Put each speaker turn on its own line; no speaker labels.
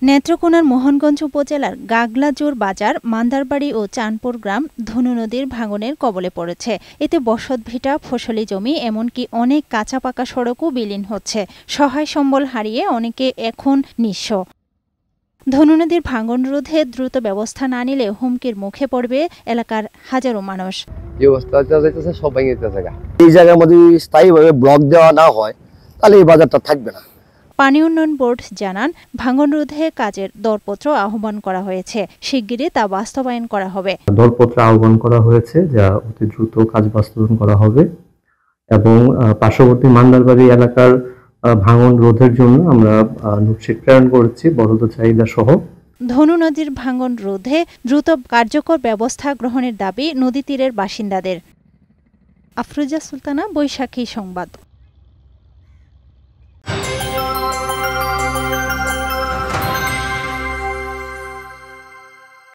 নেত্রকোনার মোহনগঞ্জ উপজেলার গাগলাজোর বাজার, মান্দারবাড়ি ও চাঁদপুর গ্রাম ধনু নদীর ভাঙনের কবলে পড়েছে। এতে বসতভিটা, ফসলি জমি এমনকি অনেক কাঁচা পাকা সড়কও বিলীন হচ্ছে। সহায় সম্বল হারিয়ে অনেকে এখন নিঃস্ব। ধনু নদীর ভাঙন রোধে দ্রুত ব্যবস্থা না নিলে হুমকির মুখে পড়বে এলাকার হাজারো মানুষ।
এই জায়গার মধ্যে স্থায়ীভাবে ব্লক দেওয়া না হয় তাহলে এই বাজারটা থাকবে না।
পানি উন্নয়ন বোর্ড জানান, ভাঙন রোধে কাজের দরপত্র আহ্বান করা হয়েছে। শিগগিরই তা বাস্তবায়ন করা হবে।
দরপত্র আহ্বান করা হয়েছে, যা অতি দ্রুত কাজ বাস্তবায়ন করা হবে এবং পার্শ্ববর্তী মান্দারবাড়ি এলাকার ভাঙন রোধের জন্য আমরা নোটশিট প্রেরণ করেছি বরাদ্দ চাহিদা সহ।
ধনু নদীর ভাঙন রোধে দ্রুত কার্যকর ব্যবস্থা গ্রহণের দাবি নদী তীরের বাসিন্দাদের। আফরোজা সুলতানা, বৈশাখী সংবাদ।